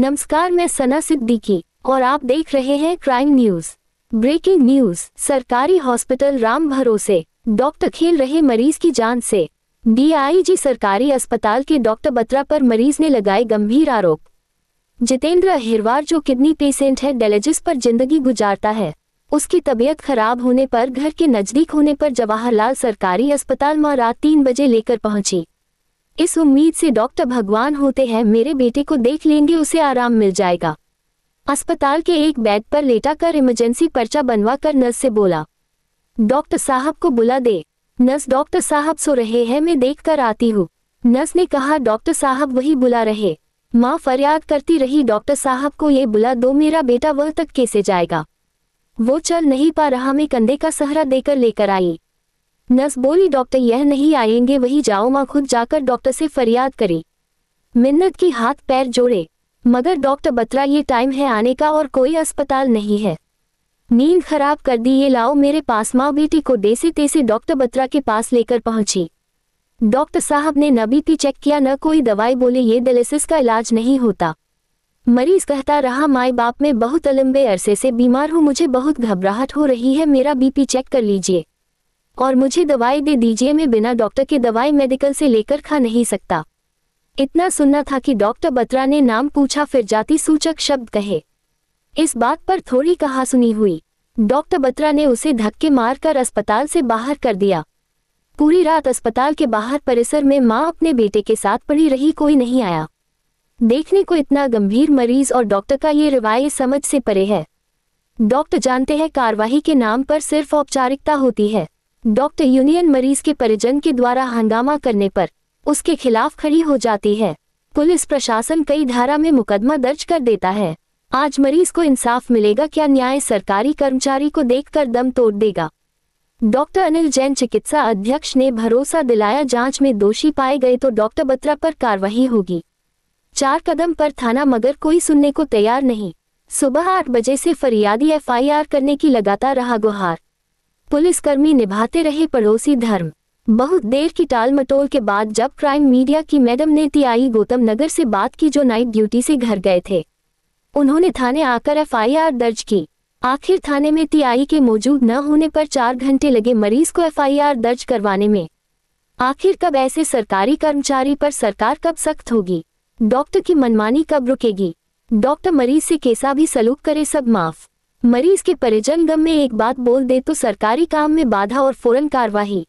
नमस्कार, मैं सना सिद्दीकी और आप देख रहे हैं क्राइम न्यूज। Breaking news. सरकारी हॉस्पिटल राम भरोसे डॉक्टर खेल रहे मरीज की जान से। डीआईजी सरकारी अस्पताल के डॉक्टर बत्रा पर मरीज ने लगाए गंभीर आरोप। जितेंद्र अहिरवार जो किडनी पेशेंट है, डायलिसिस पर जिंदगी गुजारता है, उसकी तबीयत खराब होने पर घर के नजदीक होने पर जवाहरलाल सरकारी अस्पताल में रात 3 बजे लेकर पहुंची। इस उम्मीद से डॉक्टर भगवान होते हैं, मेरे बेटे को देख लेंगे, उसे आराम मिल जाएगा। अस्पताल के एक बेड पर लेटा कर इमरजेंसी पर्चा बनवा कर नर्स से बोला, डॉक्टर साहब को बुला दे। नर्स, डॉक्टर साहब सो रहे हैं, मैं देख कर आती हूँ। नर्स ने कहा, डॉक्टर साहब वही बुला रहे। माँ फरियाद करती रही, डॉक्टर साहब को ये बुला दो, मेरा बेटा वह तक कैसे जाएगा, वो चल नहीं पा रहा। मैं कंधे का सहारा देकर लेकर आई। नर्स बोली, डॉक्टर यह नहीं आएंगे, वही जाओ। माँ खुद जाकर डॉक्टर से फरियाद करी, मिन्नत की, हाथ पैर जोड़े, मगर डॉक्टर बत्रा ये टाइम है आने का और कोई अस्पताल नहीं है। नींद खराब कर दी, ये लाओ मेरे पास। माँ बेटी को जैसे तैसे डॉक्टर बत्रा के पास लेकर पहुंची। डॉक्टर साहब ने न बीपी चेक किया न कोई दवाई, बोले ये डायलिसिस का इलाज नहीं होता। मरीज कहता रहा, माई बाप मैं बहुत लंबे अरसे से बीमार हूँ, मुझे बहुत घबराहट हो रही है, मेरा बीपी चेक कर लीजिए और मुझे दवाई दे दीजिए। मैं बिना डॉक्टर के दवाई मेडिकल से लेकर खा नहीं सकता। इतना सुनना था कि डॉक्टर बत्रा ने नाम पूछा, फिर जाति सूचक शब्द कहे। इस बात पर थोड़ी कहासुनी हुई। डॉक्टर बत्रा ने उसे धक्के मारकर अस्पताल से बाहर कर दिया। पूरी रात अस्पताल के बाहर परिसर में मां अपने बेटे के साथ पड़ी रही, कोई नहीं आया देखने को। इतना गंभीर मरीज और डॉक्टर का ये रवैया समझ से परे है। डॉक्टर जानते हैं कार्रवाई के नाम पर सिर्फ औपचारिकता होती है। डॉक्टर यूनियन मरीज के परिजन के द्वारा हंगामा करने पर उसके खिलाफ खड़ी हो जाती है। पुलिस प्रशासन कई धारा में मुकदमा दर्ज कर देता है। आज मरीज को इंसाफ मिलेगा क्या? न्याय सरकारी कर्मचारी को देखकर दम तोड़ देगा। डॉक्टर अनिल जैन चिकित्सा अध्यक्ष ने भरोसा दिलाया, जांच में दोषी पाए गए तो डॉक्टर बत्रा पर कार्रवाई होगी। 4 कदम पर थाना, मगर कोई सुनने को तैयार नहीं। सुबह 8 बजे से फरियादी FIR करने की लगातार रहा गुहार। पुलिसकर्मी निभाते रहे पड़ोसी धर्म। बहुत देर की टाल मटोल के बाद जब क्राइम मीडिया की मैडम ने TI गौतम नगर से बात की, जो नाइट ड्यूटी से घर गए थे, उन्होंने थाने आकर FIR दर्ज की। आखिर थाने में TI के मौजूद न होने पर 4 घंटे लगे मरीज को FIR दर्ज करवाने में। आखिर कब ऐसे सरकारी कर्मचारी पर सरकार कब सख्त होगी? डॉक्टर की मनमानी कब रुकेगी? डॉक्टर मरीज से कैसा भी सलूक करे, सब माफ। मरीज के परिजन गम में एक बात बोल दे तो सरकारी काम में बाधा और फौरन कार्रवाई।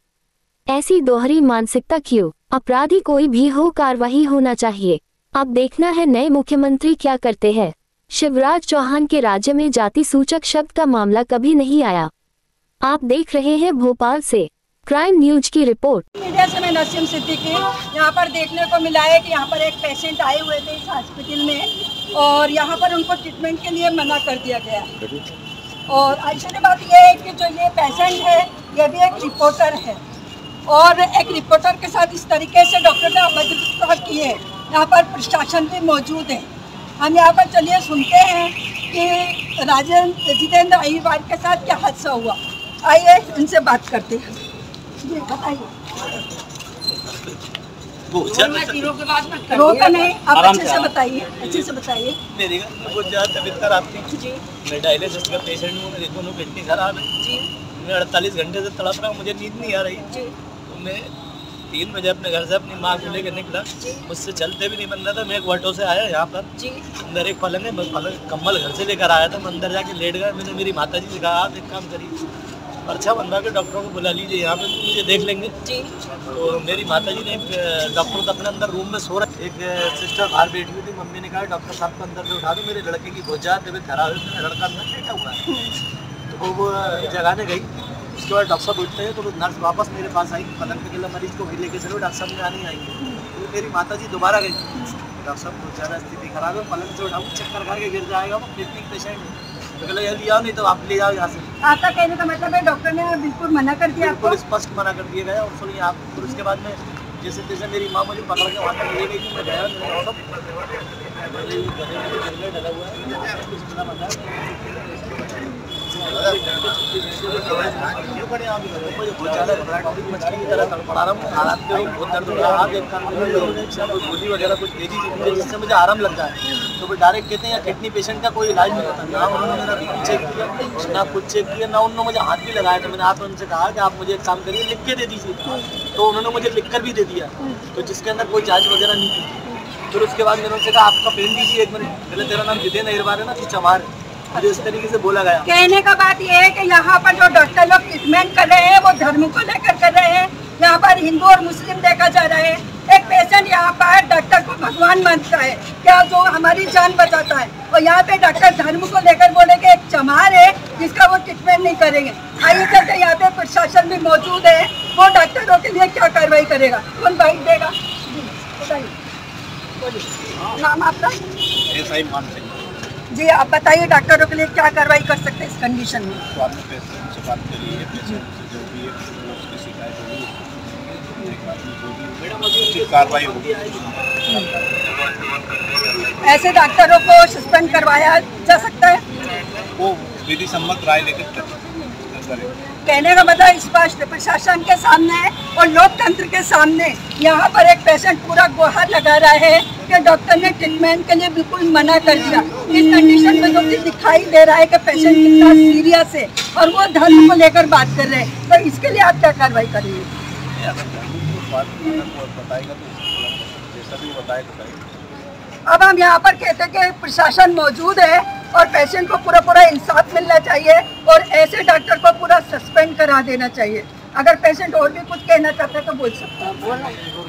ऐसी दोहरी मानसिकता क्यों? अपराधी कोई भी हो, कार्रवाई होना चाहिए। अब देखना है नए मुख्यमंत्री क्या करते हैं। शिवराज चौहान के राज्य में जाति सूचक शब्द का मामला कभी नहीं आया। आप देख रहे हैं भोपाल से क्राइम न्यूज की रिपोर्ट। मीडिया से मैं नसीम सिद्दीकी। यहाँ पर देखने को मिला है कि यहाँ पर एक पेशेंट आए हुए थे इस हॉस्पिटल में और यहाँ पर उनको ट्रीटमेंट के लिए मना कर दिया गया। और आश्चर्य बात यह है कि जो ये पेशेंट है ये भी एक रिपोर्टर है और एक रिपोर्टर के साथ इस तरीके से डॉक्टर ने अभद्रता की है। यहाँ पर प्रशासन भी मौजूद है। हम यहाँ पर चलिए सुनते हैं कि जितेंद्र अहिरवार के साथ क्या हादसा हुआ। आइए उनसे बात करते हैं। जी बताइए। रोका नहीं, आप अच्छे से बताइए, अच्छे से बताइए। मेरी बहुत ज़्यादा तबीयत खराब थी जी। मैं डायलिसिस का पेशेंट हूँ, मेरी दोनों किडनी खराब है जी। मैं 48 घंटे से तड़प रहा हूँ, मुझे नींद नहीं आ रही जी। तो मैं 3 बजे अपने घर से अपनी माँ को लेकर निकला, मुझसे चलते भी नहीं बन रहा था। मैं एक ऑटो से आया यहाँ पर जी। अंदर एक पलंग है, मैं पलंग कम्बल घर से लेकर आया था। मैं अंदर जाके लेट गया। मैंने मेरी माता जी से कहा, आप एक काम करिए, पर्चा बनवा के डॉक्टरों को बुला लीजिए, यहाँ पे मुझे देख लेंगे जी। तो मेरी माता जी ने डॉक्टर तो अपने अंदर रूम में सो रहे, एक सिस्टर बाहर बैठी हुई थी। मम्मी ने कहा, डॉक्टर साहब को अंदर से उठा दो, मेरे लड़के की बहुत ज़्यादा तबीयत खराब है, मेरा लड़का अंदर बैठा हुआ है। तो वो जगाने गई। उसके बाद डॉक्टर साहब उठते हैं तो नर्स वापस मेरे पास आई, पलंग पे गिला मरीज को भी लेके चलो, डॉक्टर साहब यहाँ नहीं आएंगे। तो मेरी माता जी दोबारा गई, डॉक्टर साहब बहुत ज़्यादा स्थिति खराब है, पलंग से उठाऊँ चक्कर खा के गिर जाएगा, वो किडनी पेशेंट है। तो कहला ये लिया नहीं तो आप ले जाओ यहाँ से। आपका कहने का मतलब है डॉक्टर ने बिल्कुल मना कर दिया? बिल्कुल स्पष्ट मना कर दिया गया। और सुनिए आप, फिर उसके बाद में जैसे तैसे मेरी माँ मुझे पकड़ के वहाँ तक ले गई थी। मैं गया, मैंने गले में डला हुआ है, मुझे बहुत ज़्यादा घबराहट हो रही, मछली की तरह तड़पड़ा रहा हूँ, हालात में बहुत दर्द हो रहा है। आप एक काम करें, गोली वगैरह कुछ दे दीजिए मुझे, जिससे मुझे आराम लगता है। तो वो डायरेक्ट कहते हैं या किडनी पेशेंट का कोई इलाज नहीं होता। ना उन्होंने मेरा बीपी चेक किया, ना कुछ चेक किया, ना उन्होंने मुझे हाथ भी लगाया। तो मैंने हाथ उनसे कहा कि आप मुझे एक काम करिए, लिख के दे दीजिए। तो उन्होंने मुझे लिख कर भी दे दिया, तो जिसके अंदर कोई जाँच वगैरह नहीं की। फिर उसके बाद मैंने उनसे कहा आपका पेन दीजिए, एक मिनट पहले तेरा नाम जितेंद्र अहिरवार है ना, तू चमार है, मुझे इस तरीके से बोला गया। कहने का बात ये है कि यहाँ पर जो डॉक्टर लोग ट्रीटमेंट कर रहे हैं वो धर्म को लेकर कर रहे हैं। यहाँ पर हिंदू और मुस्लिम देखा जा रहा है। एक पेशेंट यहाँ पर डॉक्टर को भगवान मानता है, क्या जो हमारी जान बचाता है, और यहाँ पे डॉक्टर धर्म को लेकर बोले कि एक चमार है जिसका वो ट्रीटमेंट नहीं करेंगे। आइए चलते, यहाँ पे प्रशासन भी मौजूद है, वो डॉक्टरों के लिए क्या कार्रवाई करेगा, कौन बाइट देगा? नाम आपका? जी आप बताइए, डॉक्टरों के लिए क्या कार्रवाई कर सकते हैं इस कंडीशन में? तो आपने पेशेंट से बात करी है, पेशेंट से जो भी है उसकी शिकायत होगी, कार्रवाई होगी। ऐसे डॉक्टरों को सस्पेंड करवाया जा सकता है? वो विधि सम्मत राय लेकर करें। कहने का मतलब स्पष्ट प्रशासन के सामने और लोकतंत्र के सामने यहाँ पर एक पेशेंट पूरा गुहार लगा रहा है कि डॉक्टर ने ट्रीटमेंट के लिए बिल्कुल मना कर दिया। इस कंडीशन में जो कि दिखाई दे रहा है कि पेशेंट कितना सीरियस है और वो धर्म को लेकर बात कर रहे हैं, तो इसके लिए आप क्या कार्रवाई करेंगे? अब हम यहाँ पर कहते हैं कि प्रशासन मौजूद है और पेशेंट को पूरा इंसाफ मिलना चाहिए और ऐसे डॉक्टर को पूरा सस्पेंड करा देना चाहिए। अगर पेशेंट और भी कुछ कहना चाहते हैं तो बोल सकते हैं।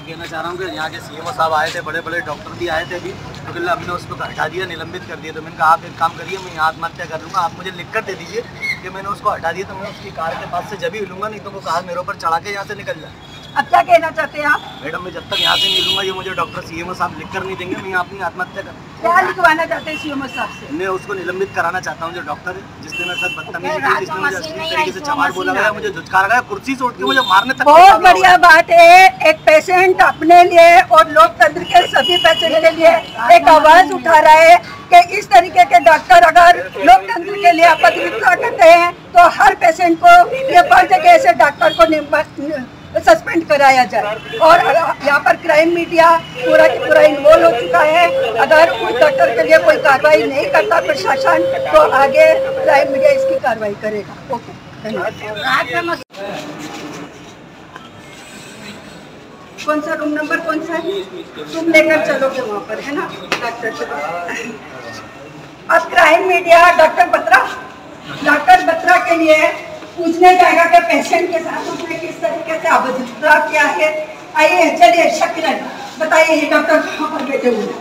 कहना चाह रहा हूँ कि यहाँ के सीएमओ साहब आए थे, बड़े बड़े डॉक्टर भी आए थे अभी, तो फिर हमने उसको हटा दिया, निलंबित कर दिया। तो मैंने कहा आप एक काम करिए, मैं यहाँ आत्महत्या कर लूँगा, आप मुझे लिख कर दे दीजिए कि मैंने उसको हटा दिया, तो मैं उसकी कार के पास से जब ही लूँगा, नहीं तो वो कार मेरे ऊपर चढ़ा के यहाँ से निकल जाए। अब क्या कहना चाहते हैं आप? मैडम मैं जब तक यहाँ से नहीं लूँगा, ये मुझे डॉक्टर सीएमओ साहब लिख कर नहीं देंगे, मैं यहाँ अपनी आत्महत्या कर। क्या लिखवाना चाहते हैं सीएमओ साहब से? मैं उसको निलंबित कराना चाहता हूँ, जो डॉक्टर है जिसने मेरे साथ बदतमीजी की, जिसने मुझे असली तरीके से चमार बोला गया, मुझे झुटकारा गया, कुर्सी से उठ के मुझे मारने तक। बहुत बढ़िया बात है, एक पेशेंट अपने लिए और लोकतंत्र के सभी पेशेंट के लिए एक आवाज उठा रहा है कि इस तरीके के डॉक्टर अगर लोकतंत्र के लिए अपवित्रता करते हैं तो हर पेशेंट को ये फर्ज है कि ऐसे डॉक्टर को सस्पेंड कराया जाए। और यहाँ पर क्राइम मीडिया पूरा की पूरा इन्वॉल्व हो चुका है। अगर उस डॉक्टर के लिए कोई कार्रवाई नहीं करता प्रशासन, तो आगे क्राइम मीडिया इसकी कार्रवाई करेगा। ओके, धन्यवाद। कौन सा रूम नंबर कौन सा है? तुम लेकर चलोगे वहाँ पर, है ना डॉक्टर से? अब क्राइम मीडिया डॉक्टर बत्रा के लिए पूछने जाएगा कि पेशेंट के साथ उसने किस तरीके से अभद्रता किया है। आइए चलिए, शकीरन बताइए, ये डॉक्टर कहाँ पर बैठे हुए हैं?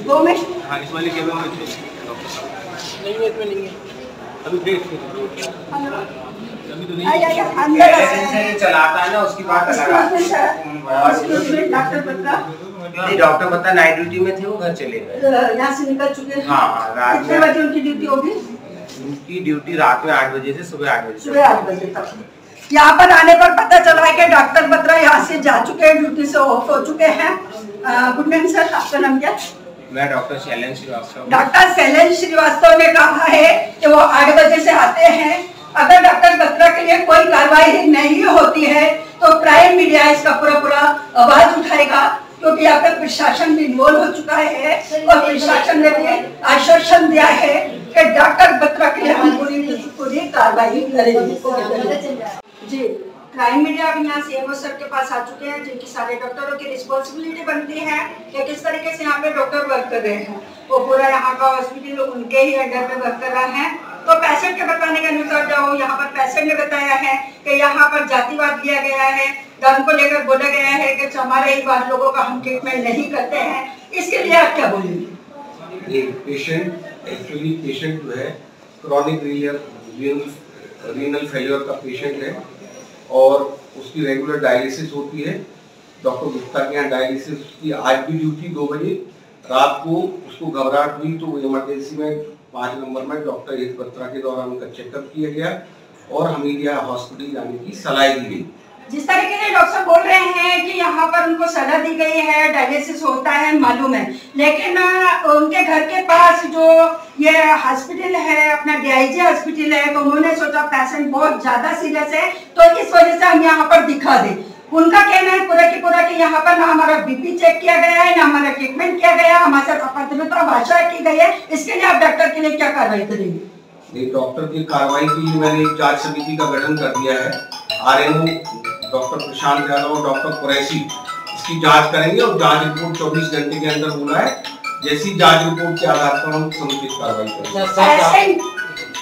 दो में? हाँ, इस वाले केबिन में थे। नहीं है, इसमें नहीं है अभी। अंदर चलाता है ना, उसकी बात अलग है। डॉक्टर बत्रा डॉक्टर बता नाइट ड्यूटी में थे, वो घर चले गए, यहाँ से निकल चुके हैं। हाँ, रात कितने में बजे उनकी ड्यूटी होगी? उनकी ड्यूटी रात में 8 बजे से सुबह 8 बजे। सुबह 8 बजे तक। यहाँ पर आने पर पता चला है कि डॉक्टर बत्रा यहाँ से जा चुके हैं, ड्यूटी से ऑफ हो चुके हैं। गुड मॉर्निंग सर, आपका नाम क्या? मैं डॉक्टर शैलेंद्र श्रीवास्तव। डॉक्टर शैलेंद्र श्रीवास्तव ने कहा है कि वो 8 बजे से आते हैं। अगर डॉक्टर बत्रा के लिए कोई कार्रवाई नहीं होती है तो क्राइम मीडिया इसका पूरा आवाज उठाएगा, क्योंकि यहाँ पे प्रशासन भी इन्वॉल्व हो चुका है और प्रशासन ने भी आश्वासन दिया है कि डॉक्टर बत्रा के लिए हम पूरी कार्रवाई करेंगे। जी, क्राइम मीडिया अभी यहाँ सीएमओ सर के पास आ चुके हैं, जिनकी सारे डॉक्टरों की रिस्पॉन्सिबिलिटी बनती है कि किस तरीके से यहाँ पे डॉक्टर वर्क कर रहे हैं। वो पूरा यहाँ का हॉस्पिटल उनके ही अंडर में वर्क कर रहा है। तो पेशेंट के बताने के अनुसार जो यहाँ पर पेशेंट ने बताया है कि यहाँ पर जातिवाद लिया गया है, धर्म को लेकर बोला गया है कि हमारे ही बाद लोगों का हम ट्रीटमेंट नहीं करते हैं। इसके लिए आप क्या बोलेंगे? पेशेंट जो है क्रॉनिक रीनल फेलियर का पेशेंट है और उसकी रेगुलर डायलिसिस होती है। डॉक्टर गुप्ता के यहाँ डायलिसिस की आज भी ड्यूटी 2 बजे रात को उसको घबराहट हुई तो इमरजेंसी में 5 नंबर में डॉक्टर बत्रा के दौरान उनका चेकअप किया गया और हमीदिया हॉस्पिटल जाने की सलाह दी गई। जिस तरीके से डॉक्टर बोल रहे हैं कि यहाँ पर उनको सलाह दी गई है, डायलिसिस होता है, मालूम है, लेकिन उनके घर के पास जो ये हॉस्पिटल है, अपना DIG हॉस्पिटल है, तो उन्होंने सोचा पेशेंट बहुत ज्यादा सीरियस है तो इस वजह से हम यहाँ पर दिखा दें। उनका कहना है पूरा की पूरा कि यहाँ पर ना हमारा BP चेक किया गया है, ना हमारा ट्रीटमेंट किया गया, हमारे साथ अभद्रता भाषा की गई है। इसके लिए आप डॉक्टर के लिए क्या कार्रवाई करेंगे? डॉक्टर की कार्रवाई के लिए मैंने एक जांच समिति का गठन कर दिया है। RMO डॉक्टर प्रशांत यादव और डॉक्टर कुरैशी इसकी जांच करेंगे और जांच रिपोर्ट 24 घंटे के अंदर बोला है। जैसी जांच रिपोर्ट के आधार पर हम समुचित कार्रवाई करेंगे।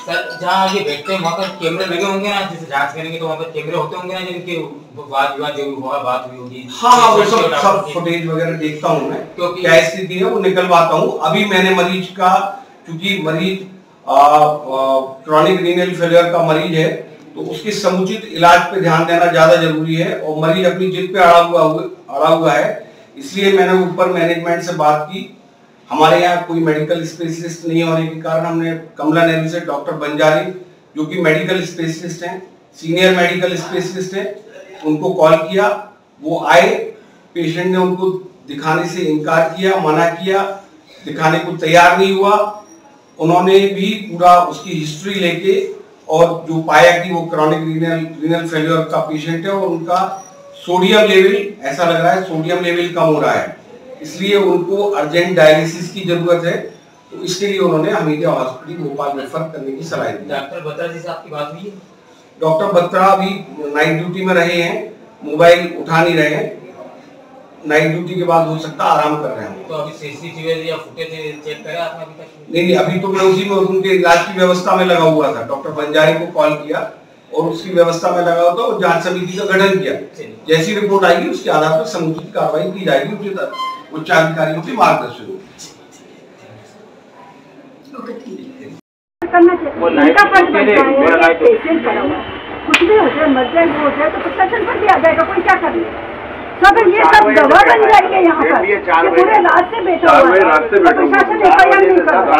सर जहाँ ये बैठते हैं वहाँ पर कैमरे लगे होंगे ना, जिसे जांच करेंगे तो वहाँ पर कैमरे होते होंगे ना, जिनकी बात जो भी होगा बात हुई होगी। हाँ, वो सब फुटेज वगैरह देखता हूँ मैं, क्योंकि क्या स्थिति है वो निकलवाता हूँ। अभी मैंने मरीज का, क्योंकि मरीज क्रॉनिक रीनल फेलियर का मरीज है तो उसकी समुचित इलाज पे ध्यान देना ज्यादा जरूरी है और मरीज अपनी जिद पे अड़ा हुआ है, इसलिए मैंने ऊपर मैनेजमेंट से बात की। हमारे यहाँ कोई मेडिकल स्पेशलिस्ट नहीं होने के कारण हमने कमला नेहरू से डॉक्टर बंजारी जो कि मेडिकल स्पेशलिस्ट हैं, सीनियर मेडिकल स्पेशलिस्ट हैं, उनको कॉल किया। वो आए, पेशेंट ने उनको दिखाने से इनकार किया, मना किया, दिखाने को तैयार नहीं हुआ। उन्होंने भी पूरा उसकी हिस्ट्री लेके और जो पाया कि वो क्रॉनिक रीनल फेलियर का पेशेंट है और उनका सोडियम लेवल, ऐसा लग रहा है सोडियम लेवल कम हो रहा है, इसलिए उनको अर्जेंट डायलिसिस की जरूरत है। तो इसके लिए उन्होंने हमीदिया हॉस्पिटल भोपाल रेफर करने की सलाह दी। डॉक्टर बत्रा जी से आपकी बात हुई है? डॉक्टर बत्रा अभी नाइट ड्यूटी में रहे हैं, मोबाइल उठा नहीं रहे हैं, नाइट ड्यूटी के बाद हो सकता आराम कर रहे हैं। तो अभी CCTV या फुटेज चेक करा आपने अभी तक? नहीं, अभी तो मैं उसी में उनके इलाज की व्यवस्था में लगा हुआ था। डॉक्टर बंजारी को कॉल किया और उसकी व्यवस्था में लगा हुआ था और जांच समिति का गठन किया। जैसी रिपोर्ट आएगी उसके आधार पर समुचित कार्रवाई की जाएगी उच्च अधिकारियों के मार्गदर्शन में। कुछ भी हो जाए, मर जाए, वो हो जाए तो प्रशासन पर भी आ जाएगा, कोई क्या कर ले। सब ये सब गवाह बन जाएंगे यहाँ पर, पूरे रात से बैठा हुआ है, प्रशासन FIR नहीं कर रहा।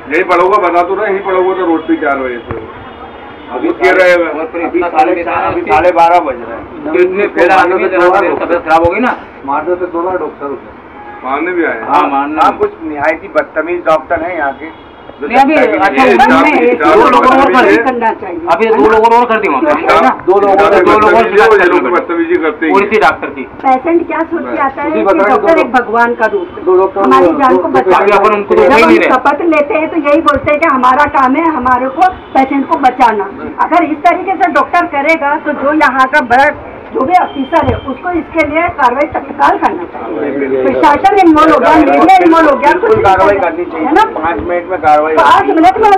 नहीं पढ़ोगा बता तो नहीं पढ़ोगा तो रोड पे 4 बजे से अभी कह रहे अभी 12:30 बज रहे हैं। इतने तबियत खराब होगी ना, मारने से दोनों डॉक्टर मारने भी आए। हाँ, मारने आप कुछ निहायती बदतमीज डॉक्टर हैं यहाँ के। नहीं अभी अच्छा दो लोगों और कर करना चाहिए, अभी 2 लोगों और कर दी वहाँ पे, 2 लोगों बदतमीजी करते हैं उसी डॉक्टर की। पेशेंट क्या सोच के आता है कि डॉक्टर एक भगवान का रूप है, हमारी जान को बचाना। जब हम शपथ लेते हैं तो यही बोलते हैं कि हमारा काम है हमारे को पेशेंट को बचाना। अगर इस तरीके से डॉक्टर करेगा तो जो यहाँ का बड़ा जो भी ऑफिसर है उसको इसके लिए कार्रवाई तत्काल करना चाहिए। प्रशासन इन्वॉल्व हो गया, मीडिया इन्वॉल्व हो गया, कुछ कार्रवाई करनी चाहिए है ना। 5 मिनट में कार्रवाई, 5 मिनट में होना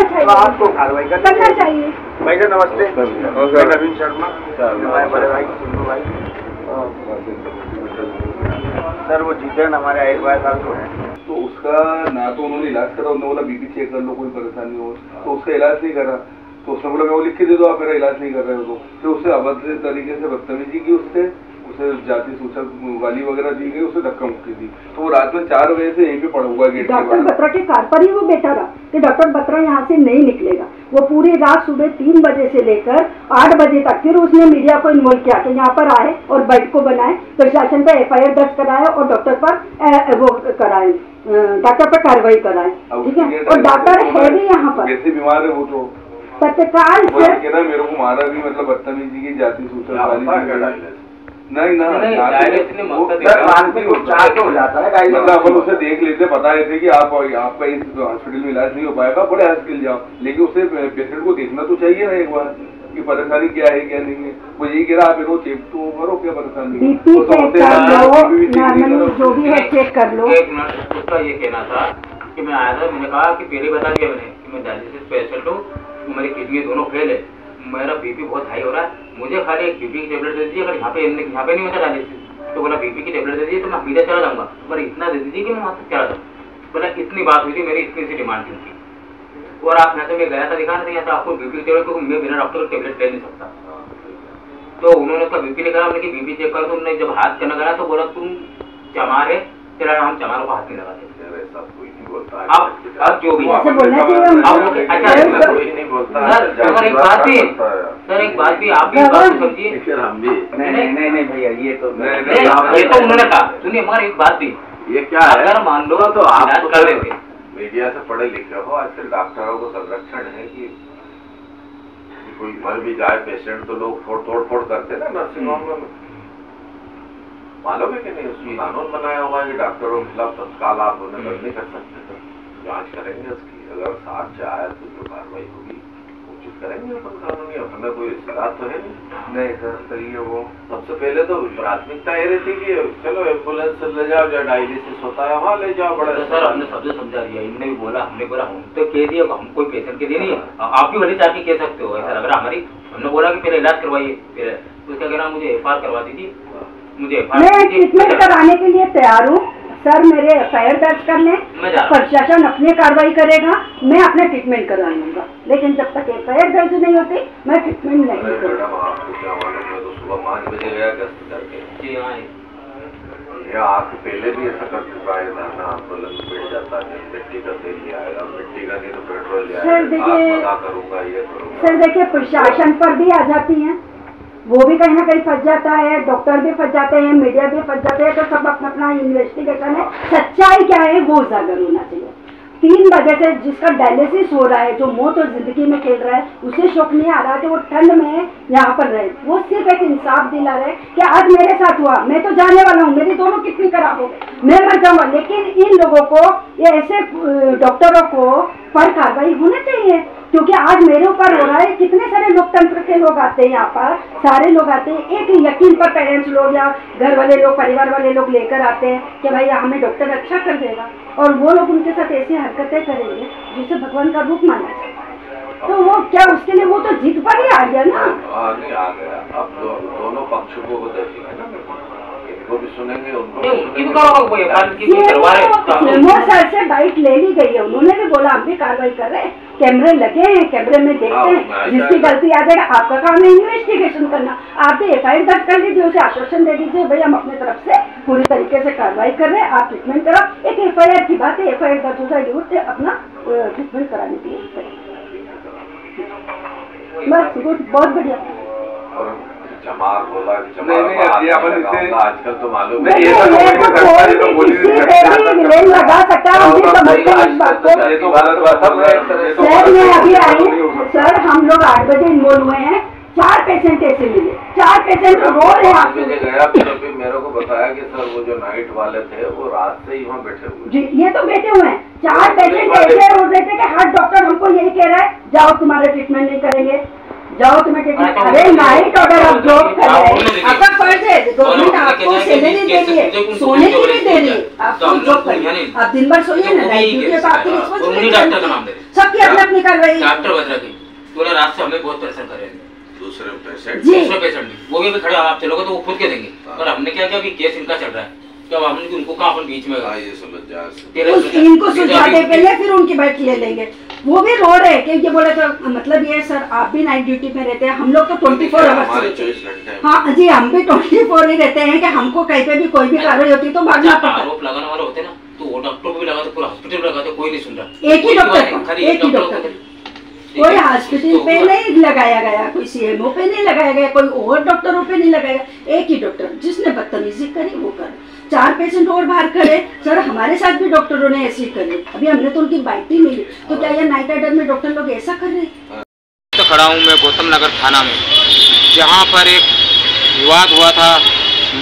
चाहिए, आपको कार्रवाई करना चाहिए। भाई साहब नमस्ते, नवीन शर्मा हमारे बड़े भाई सिंधु भाई। सर वो जितेन हमारे आयुर्वेद साहब जो है तो उसका ना तो उन्होंने इलाज करा, उन्होंने बोला BP चेक कर लो कोई परेशानी हो, तो उसका इलाज नहीं करा। तो उसने बोला मैं वो लिख के दे दो, आप मेरा इलाज नहीं कर रहे हो। तो फिर उससे अभद्र तरीके से बदतमीजी की, उसे जाति सूचक गाली वगैरह दी गई, उसे धक्का मुक्की दी। तो वो रात में 4 बजे से यहीं पे पड़ा हुआ गेट के बाहर। डॉक्टर बत्रा के कार पर ही वो बैठा रहा कि डॉक्टर बत्रा यहाँ से नहीं निकलेगा। वो पूरी रात सुबह 3 बजे से लेकर 8 बजे तक फिर उसने मीडिया को इन्वॉल्व किया कि यहाँ पर आए और बेड को बनाए, प्रशासन पर FIR दर्ज कराए और डॉक्टर पर वो कराए, डॉक्टर पर कार्रवाई कराए, ठीक है। और डॉक्टर है भी यहाँ पर, वैसे बीमार है वो तो तत्काल कहना मेरे को मारा भी, मतलब बदतमीजी की, जाति सूचक नहीं ना, मानसिक उपचार तो हो जाता है। मतलब अपन उसे देख लेते, बता रहे थे कि आपका इस हॉस्पिटल में इलाज नहीं हो पाएगा, बड़े हॉस्पिटल जाओ, लेकिन उसे पेशेंट को देखना तो चाहिए ना एक बार कि परेशानी क्या है क्या नहीं है। वो यही कह रहा आप इनको चेक तो करो क्या परेशानी, जो भी है चेक कर लो। एक मिनट, उसका ये कहना था कि मैं आया था, मैंने कहा कि पहले बता दिया मैंने कि मैं डायलिसिस पेशेंट हूँ, मेरी किडनी दोनों फेल है, मेरा BP बहुत हाई हो रहा है, मुझे खाली एक BP की टेबलेट दे दीजिए, अगर यहाँ पे नहीं होता डायलिसिस तो बोला BP की टेबलेट दे दीजिए तो मैं हमीदिया चला जाऊँगा, पर इतना दे दीजिए कि मैं वहाँ से चला जाऊँ। बोला इतनी बात हुई थी, मेरी इतनी सी डिमांड थी। और आप यहाँ से मैं गया था दिखाने से, यहाँ से आपको BP की टेबलेट, क्योंकि मैं बिना डॉक्टर की टेबलेट ले नहीं सकता। तो उन्होंने उसका BP निकाला, उन्होंने BP चेक करा, तो उन्होंने जब हाथ करना करा तो बोला तुम चमार है, फिर हम चमारों को हाथ नहीं लगाते। ऐसा कोई नहीं बोलता। अब जो भी ऐसे बोलना चाहिए। अच्छा कोई नहीं बोलता सर, अगर एक बात भी सर, एक बात भी आप भी बात को समझिए। फिर हम भी नहीं भैया ये तो ये तो उन्होंने कहा, सुनिए मगर एक बात भी, ये क्या है, अगर मान लो तो आप इलाज कर देते, मीडिया से पढ़े लिखे हो, आजकल डॉक्टरों को संरक्षण है कि कोई मर भी जाए पेशेंट तो लोग तोड़ फोड़ करते ना नर्सिंग होम में, मालूम है कि नहीं? उसमें कानून बनाया हुआ है कि डॉक्टरों के खिलाफ तत्काल आप उन्हें नहीं कर सकते, तो जांच करेंगे उसकी, अगर साथ से आया तो जो कार्रवाई होगी उचित करेंगे अपन कानूनी। हमें कोई इस्तेलाह तो है नहीं सर, सही है वो। सबसे पहले तो प्राथमिकता ये रहती कि चलो एम्बुलेंस से ले जाओ, जो डायलिसिस होता है वहाँ ले जाओ। बड़ा सर हमने सबसे समझा दिया, इनने भी बोला, हमने बोला हम तो कह दिया, हम कोई पेशेंट के लिए नहीं है, आप भी भले जाके कह सकते हो सर, अगर हमारी हमने बोला कि पहले इलाज करवाइए, फिर उसका कहना मुझे एफआईआर करवा दीजिए, मुझे मैं ट्रीटमेंट कराने के लिए तैयार हूँ सर, मेरे एफआईआर दर्ज कर लें, प्रशासन अपनी कार्रवाई करेगा, मैं अपना ट्रीटमेंट करवा लूंगा, लेकिन जब तक एफआईआर दर्ज नहीं होती मैं ट्रीटमेंट नहीं करूँगा। आपको क्या मालूम, मैं तो सुबह 5 बजे गया गश्त करके। जी हाँ, ये आपके पहले भी ऐसा कर चुका है, धरना आंदोलन बैठ जाता है, मिट्टी का तेल ले आएगा, मिट्टी का नहीं तो पेट्रोल ले आएगा, सर देखिए, मना करूंगा ये करूंगा। सर देखिए, प्रशासन पर भी आ जाती है, वो भी कहीं ना कहीं फंस जाता है, डॉक्टर भी फंस जाते हैं, मीडिया भी फंस जाते हैं, तो सब अपना अपना इन्वेस्टिगेशन है, सच्चाई क्या है वो उजागर होना चाहिए। 3 बजे से जिसका डायलिसिस हो रहा है, जो मौत और जिंदगी में खेल रहा है, उसे शौक नहीं आ रहा कि वो ठंड में यहाँ पर रहे, वो सिर्फ एक इंसाफ दिला रहे कि आज मेरे साथ हुआ, मैं तो जाने वाला हूँ, मेरी दोनों किडनी खराब हो गई, मैं मर जाऊंगा, लेकिन इन लोगों को, ये ऐसे डॉक्टरों को पर कार्रवाई होना चाहिए, क्योंकि आज मेरे ऊपर हो रहा है। कितने सारे लोकतंत्र के लोग आते हैं यहाँ पर, सारे लोग आते हैं एक यकीन पर, पेरेंट्स लोग या घर वाले लोग, परिवार वाले लोग लेकर आते हैं कि भाई हमें डॉक्टर अच्छा कर देगा, और वो लोग उनके साथ ऐसी हरकतें करेंगे जिसे भगवान का रूप माना जाता है, तो वो क्या उसके लिए वो तो जीत पर ही आ गया ना। नहीं आ गया, अब दोनों पक्षों को देखेंगे ना, इनको भी सुनेंगे, उनको भी सर से बाइट ले ली गई है, उन्होंने भी बोला हम भी कार्रवाई कर रहे हैं, कैमरे लगे हैं, कैमरे में देखते हैं, जिसकी गलती आ जाएगा, आपका काम है इन्वेस्टिगेशन करना, आप भी एफआईआर दर्ज कर लीजिए, उसे आश्वासन दे दीजिए भाई हम अपने तरफ से पूरी तरीके से कार्रवाई कर रहे हैं, आप ट्रीटमेंट कराओ। एक एफआईआर की बात है, एफआईआर दर्ज हो जाएगी, अपना ट्रीटमेंट कराने के लिए बस बहुत बढ़िया। चमार बोला कि चमार आजकल तो मालूम है लगा सकता है, सर मैं अभी आई सर, हम लोग 8 बजे इन्वॉल्व हुए हैं, 4 पेशेंट ऐसे मिले, 4 पेशेंट रो रहे हैं। गया फिर मेरे को बताया कि सर वो जो नाइट वाले थे वो रात से ही वहाँ बैठे हुए जी, ये तो बैठे हुए हैं, 4 पेशेंट ऐसे रो रहे थे कि हर डॉक्टर हमको यही कह रहा है जाओ तुम्हारा ट्रीटमेंट नहीं करेंगे, जाओ तुम्हें ट्रीटमेंट। अरे नाइट ऑर्डर आप जॉब कर रहे हैं, आपका फर्ज है, गवर्नमेंट आपको सैलरी दे रही है, सोने की नहीं दे रही, आपको जॉब करिए, आप दिन भर सोइए ना, नाइट ड्यूटी है तो आपकी रिस्पांसिबिलिटी, सबकी अपनी अपनी कार्रवाई। डॉक्टर बदरा की पूरे रात से हमें बहुत परेशान कर रहे हैं, दूसरे पेशेंट भी वो भी खड़े, आप चलोगे तो वो खुद के देंगे, और हमने क्या किया, अभी केस इनका चल रहा है, क्या हमने उनको कहाँ अपन बीच में ये समझ जाए, इनको सुलझाने के लिए फिर उनकी बाइट ले लेंगे, वो भी रो रहे हैं कि ये बोले तो मतलब ये सर आप भी नाइट ड्यूटी में रहते हैं, हम लोग तो 24 आवर्स, हाँ जी हम भी 24 ही रहते हैं कि हमको कहीं पे भी कोई भी कार्रवाई होती है तो भागना पड़ता है। आरोप लगाने वाले होते ना तो वो डॉक्टर को भी लगाते, पूरा हॉस्पिटल लगाते, कोई नहीं सुन रहा, एक ही डॉक्टर, कोई हॉस्पिटल पे नहीं लगाया गया, कोई सीएमओ पे नहीं लगाया गया, कोई और डॉक्टरों पे नहीं लगाया गया, एक ही डॉक्टर जिसने बदतमीजी करी वो कर। 4 पेशेंट और बाहर खड़े, सर हमारे साथ भी डॉक्टरों ने ऐसे ही करे, अभी हमने तो उनकी बाइट ही मिली, तो क्या ये नाइट ऑर्डर में डॉक्टर लोग ऐसा कर रहे हैं? तो खड़ा हूँ मैं गौतम नगर थाना में, जहाँ पर एक विवाद हुआ था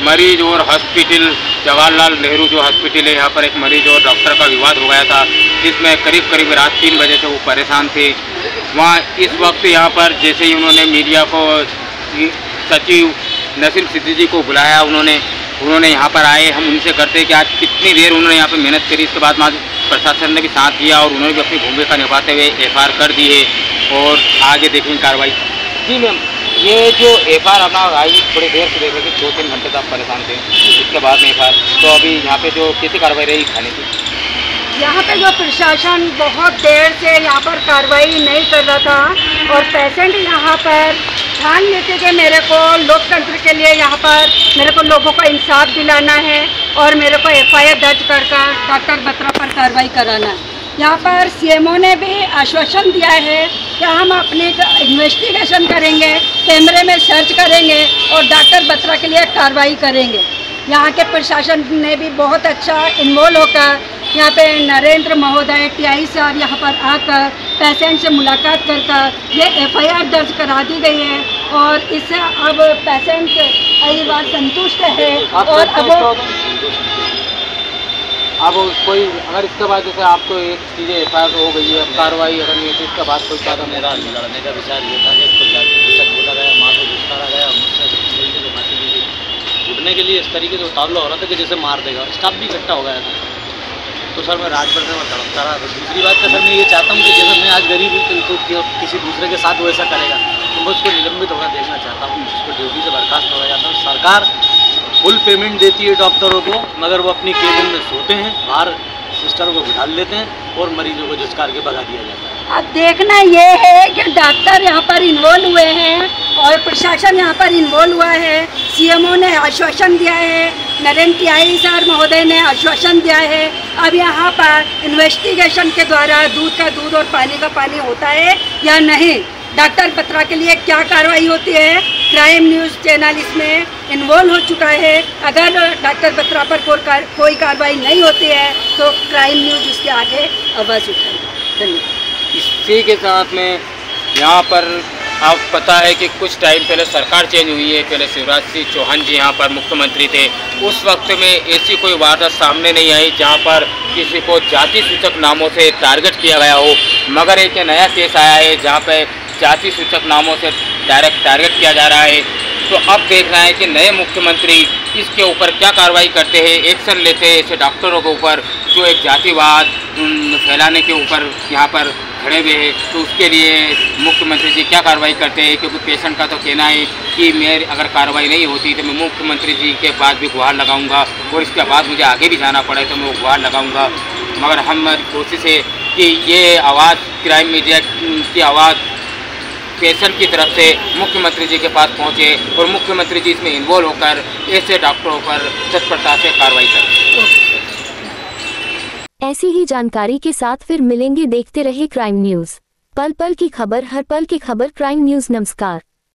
मरीज और हॉस्पिटल, जवाहरलाल नेहरू जो हॉस्पिटल है यहाँ पर एक मरीज और डॉक्टर का विवाद हो गया था, जिसमें करीब रात 3 बजे से वो परेशान थे। वहाँ इस वक्त यहाँ पर जैसे ही उन्होंने मीडिया को, सचिव नसीम सिद्दीकी को बुलाया, उन्होंने यहाँ पर आए, हम उनसे करते कि आज कितनी देर उन्होंने यहाँ पर मेहनत करी, इसके बाद प्रशासन ने भी साथ दिया और उन्होंने भी अपनी भूमिका निभाते हुए एफआईआर कर दी है और आगे देखेंगे कार्रवाई। जी मैम, ये जो एफआईआर अपना आई थोड़ी देर से देखे, 2-3 घंटे तक परेशान थे, इसके बाद में एफआईआर, तो अभी यहाँ पे जो कैसी कार्रवाई रही थाने की? यहाँ पे जो प्रशासन बहुत देर से यहाँ पर कार्रवाई नहीं कर रहा था और पेशेंट यहाँ पर ध्यान लेते कि मेरे को लोकतंत्र के लिए यहाँ पर मेरे को लोगों को इंसाफ दिलाना है और मेरे को FIR दर्ज कर डॉक्टर बत्रा पर कार्रवाई कराना है। यहाँ पर CMO ने भी आश्वासन दिया है कि हम अपनी इन्वेस्टिगेशन करेंगे, कैमरे में सर्च करेंगे और डॉक्टर बत्रा के लिए कार्रवाई करेंगे। यहाँ के प्रशासन ने भी बहुत अच्छा इन्वॉल्व होकर यहाँ पे नरेंद्र महोदय TI सर यहाँ पर आकर पेशेंट से मुलाकात कर ये FIR दर्ज करा दी गई है और इससे अब पेशेंट कई बार संतुष्ट है। और अब कोई अगर इसके बाद जैसे आपको एक चीज़ें FIR हो गई है, अब कार्रवाई अगर नहीं है तो इसके बाद कोई कदम मेरा लड़ने का विचार ये था कि इसको जाति बोला गया, माँ को गुस्सा गया, घुटने के लिए इस तरीके से उतावला हो रहा था कि जैसे मार देगा, स्टाफ भी इकट्ठा हो गया था। तो सर मैं राजभर में धड़कता रहा। तो दूसरी बात का सर मैं ये चाहता हूँ कि जैसे मैं आज गरीब हूँ तो किसी दूसरे के साथ वो ऐसा करेगा तो मैं उसको निलंबित होना देखना चाहता हूँ, उसको ड्यूटी से बर्खास्त होना चाहता हूँ। सरकार फुल पेमेंट देती है डॉक्टरों को, मगर वो अपनी केबिन में सोते हैं, बाहर सिस्टरों को बिठा लेते हैं और मरीजों को झुझकार के भगा दिया जाता है। अब देखना ये है कि डॉक्टर यहाँ पर इन्वॉल्व हुए हैं और प्रशासन यहाँ पर इन्वॉल्व हुआ है। CMO ने आश्वासन दिया है, नरेंद्र TI सर महोदय ने आश्वासन दिया है। अब यहाँ पर इन्वेस्टिगेशन के द्वारा दूध का दूध और पानी का पानी होता है या नहीं, डॉक्टर बत्रा के लिए क्या कार्रवाई होती है। क्राइम न्यूज़ चैनल इसमें इन्वॉल्व हो चुका है। अगर डॉक्टर बत्रा पर कोई कार्रवाई नहीं होती है तो क्राइम न्यूज़ उसके आगे आवाज़ उठाएगी। धन्यवाद। इसी के साथ में यहाँ पर आप पता है कि कुछ टाइम पहले सरकार चेंज हुई है, पहले शिवराज सिंह चौहान जी यहाँ पर मुख्यमंत्री थे। उस वक्त में ऐसी कोई वारदात सामने नहीं आई जहाँ पर किसी को जाति सूचक नामों से टारगेट किया गया हो, मगर एक नया केस आया है जहाँ पर जाति सूचक नामों से डायरेक्ट टारगेट किया जा रहा है। तो अब देखना है कि नए मुख्यमंत्री इसके ऊपर क्या कार्रवाई करते हैं, एक्शन लेते हैं ऐसे डॉक्टरों के ऊपर जो एक जातिवाद फैलाने के ऊपर यहाँ पर खड़े हुए हैं। तो उसके लिए मुख्यमंत्री जी क्या कार्रवाई करते हैं, क्योंकि पेशेंट का तो कहना है कि मेरी अगर कार्रवाई नहीं होती तो मैं मुख्यमंत्री जी के पास भी गुहार लगाऊंगा और इसके बाद मुझे आगे भी जाना पड़े तो मैं वो गुहार लगाऊंगा। मगर हमारी कोशिश है कि ये आवाज़ क्राइम मीडिया की आवाज़ पेशेंट की तरफ से मुख्यमंत्री जी के पास पहुंचे और मुख्यमंत्री जी इसमें इन्वॉल्व होकर ऐसे डॉक्टरों पर तत्परता से कार्रवाई करें। ऐसी ही जानकारी के साथ फिर मिलेंगे। देखते रहे क्राइम न्यूज़, पल पल की खबर, हर पल की खबर। Crime news. नमस्कार।